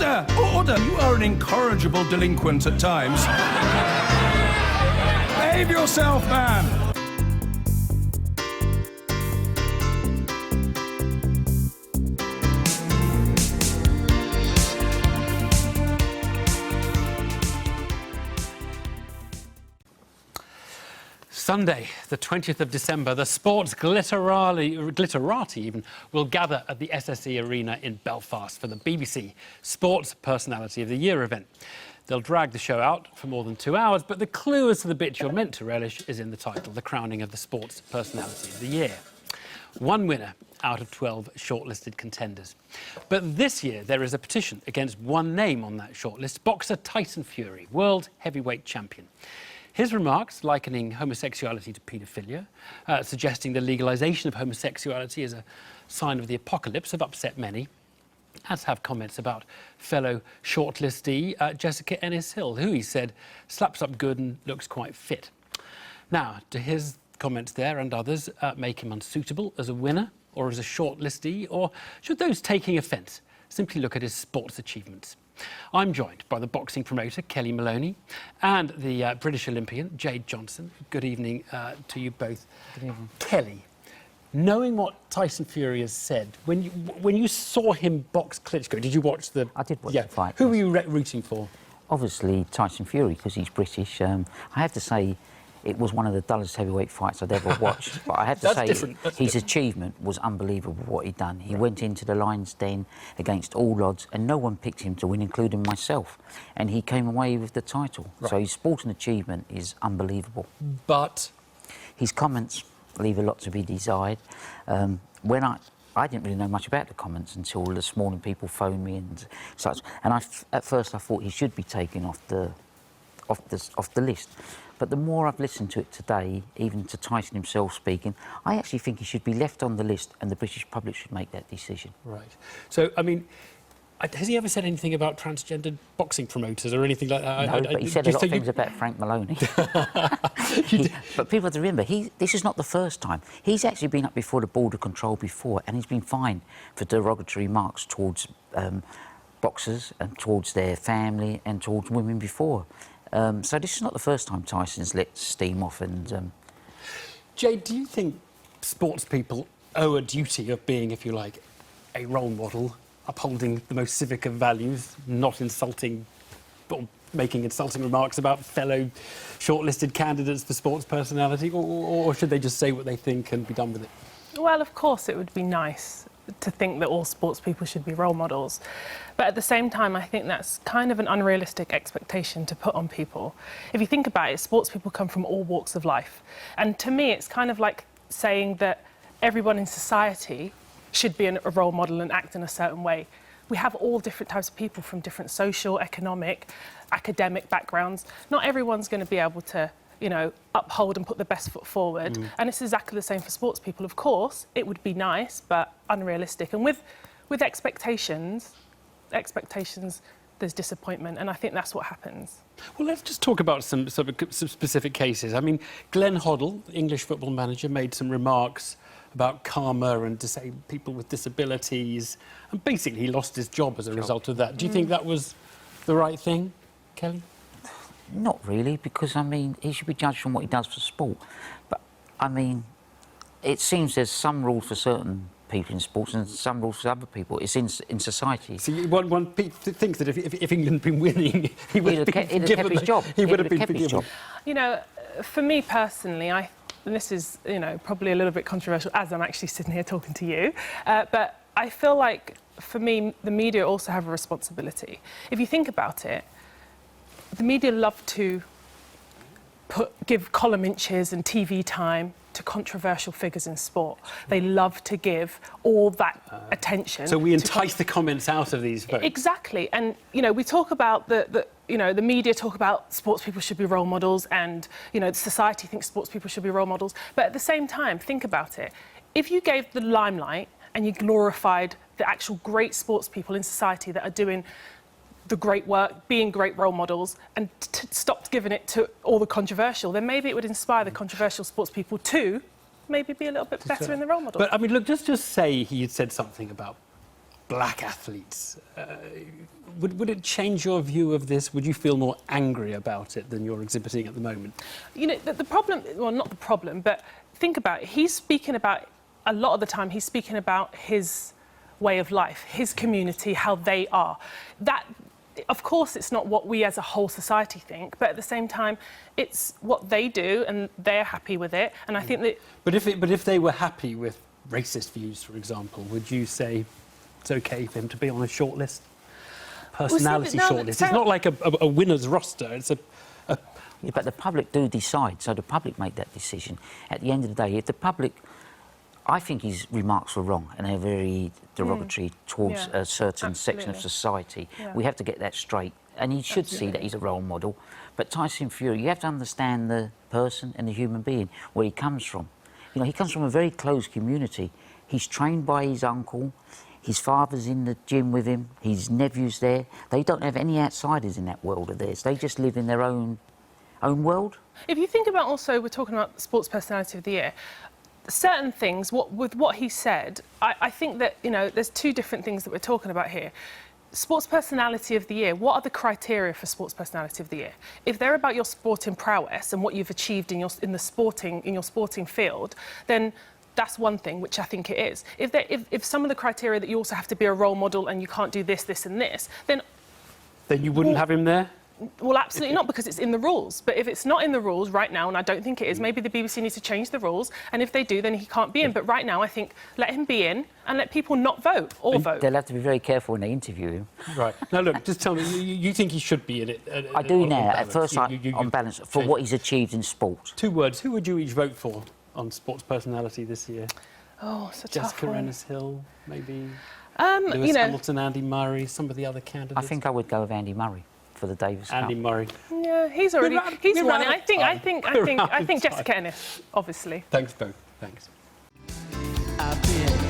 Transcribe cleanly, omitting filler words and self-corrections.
Order! Order! You are an incorrigible delinquent at times. Behave yourself, man! Sunday, the 20th of December, the sports glitterati even will gather at the SSE Arena in Belfast for the BBC Sports Personality of the Year event. They'll drag the show out for more than 2 hours, but the clue as to the bit you're meant to relish is in the title, the crowning of the Sports Personality of the Year. One winner out of 12 shortlisted contenders. But this year there is a petition against one name on that shortlist, boxer Tyson Fury, world heavyweight champion. His remarks, likening homosexuality to paedophilia, suggesting the legalisation of homosexuality as a sign of the apocalypse, have upset many, as have comments about fellow shortlistee Jessica Ennis-Hill, who he said slaps up good and looks quite fit. Now, do his comments there and others make him unsuitable as a winner or as a shortlistee, or should those taking offence simply look at his sports achievements? I'm joined by the boxing promoter, Kelly Maloney, and the British Olympian, Jade Johnson. Good evening to you both. Good evening. Kelly, knowing what Tyson Fury has said, when you saw him box Klitschko, did you watch the... I did watch the fight. Who were you rooting for? Obviously, Tyson Fury, because he's British. I have to say, it was one of the dullest heavyweight fights I'd ever watched. But I have to say, his achievement was unbelievable, what he'd done. He went into the lion's den against all odds, and no one picked him to win, including myself. And he came away with the title. Right. So his sporting achievement is unbelievable. But his comments leave a lot to be desired. When I didn't really know much about the comments until this morning people phoned me and such. And at first I thought he should be taken off the list. But the more I've listened to it today, even to Tyson himself speaking, I actually think he should be left on the list and the British public should make that decision. Right. So, I mean, has he ever said anything about transgendered boxing promoters or anything like that? No, but he said a lot of things about Frank Maloney. But people have to remember, this is not the first time. He's actually been up before the Border Control before, and he's been fined for derogatory remarks towards boxers and towards their family and towards women before. So this is not the first time Tyson's let steam off. And Jade, do you think sports people owe a duty of being, if you like, a role model, upholding the most civic of values, not insulting or making insulting remarks about fellow shortlisted candidates for sports personality, or should they just say what they think and be done with it? Well, of course it would be nice to think that all sports people should be role models. But at the same time, I think that's kind of an unrealistic expectation to put on people. If you think about it, sports people come from all walks of life. And to me, it's kind of like saying that everyone in society should be a role model and act in a certain way. We have all different types of people from different social, economic, academic backgrounds. Not everyone's going to be able to, you know, uphold and put the best foot forward. And it's exactly the same for sports people. Of course, it would be nice, but unrealistic. And with expectations, there's disappointment, and I think that's what happens. Well, let's just talk about some specific cases. I mean, Glenn Hoddle, English football manager, made some remarks about karma and to say people with disabilities, and basically he lost his job as a result of that. Do you think that was the right thing, Kelly? not really, because, I mean, he should be judged on what he does for sport. But, I mean, it seems there's some rules for certain people in sports and some rules for other people. It's in society. So one thinks that if England had been winning, he would have kept his job. He would have been forgiven. You know, for me personally, and this is, you know, probably a little bit controversial as I'm actually sitting here talking to you, but I feel like, for me, the media also have a responsibility. If you think about it, the media love to give column inches and TV time to controversial figures in sport. They love to give all that attention. So we entice the comments out of these folks. Exactly. And, you know, we talk about the media talk about sports people should be role models, and, you know, society thinks sports people should be role models. But at the same time, think about it. If you gave the limelight and you glorified the actual great sports people in society that are doing the great work, being great role models, and stopped giving it to all the controversial, then maybe it would inspire the controversial sports people to maybe be a little bit better in the role model. But, I mean, look, just say he had said something about black athletes. Would it change your view of this? Would you feel more angry about it than you're exhibiting at the moment? You know, the problem, well, not the problem, but think about it. He's speaking about, a lot of the time, he's speaking about his way of life, his community, how they are. That, of course, it's not what we as a whole society think, but at the same time, it's what they do, and they're happy with it. And I think that... But if they were happy with racist views, for example, would you say it's OK for him to be on a shortlist? Personality shortlist. It's not like a winner's roster. It's a... Yeah, but the public do decide, so the public make that decision. At the end of the day, if the public... I think his remarks were wrong and they're very derogatory towards a certain section of society. Yeah. We have to get that straight. And he should see that he's a role model. But Tyson Fury, you have to understand the person and the human being, where he comes from. You know, he comes from a very close community. He's trained by his uncle. His father's in the gym with him. His nephew's there. They don't have any outsiders in that world of theirs. They just live in their own world. If you think about also, we're talking about Sports Personality of the Year, certain things, with what he said, I think that, you know, there's two different things that we're talking about here. Sports Personality of the Year, what are the criteria for Sports Personality of the Year? If they're about your sporting prowess and what you've achieved in your sporting field, then that's one thing, which I think it is. If some of the criteria that you also have to be a role model and you can't do this, this and this, then you wouldn't have him there? Well, absolutely not, because it's in the rules. But if it's not in the rules right now, and I don't think it is, maybe the BBC needs to change the rules, and if they do, then he can't be in. But right now, I think let him be in and let people not vote or vote. They'll have to be very careful when they interview him. Right. Now, look, just tell me, you think he should be in it? I do now. At first, on balance, for what he's achieved in sport. 2 words. Who would you each vote for on Sports Personality this year? Oh, it's a tough Jessica one. Ennis-Hill, maybe? You Lewis know, Hamilton, Andy Murray, some of the other candidates? I think I would go with Andy Murray for the Davis Cup. Andy Murray. yeah, he's already won it. I think We're out of Jessica time. Ennis, obviously. Thanks, both. Thanks. I've been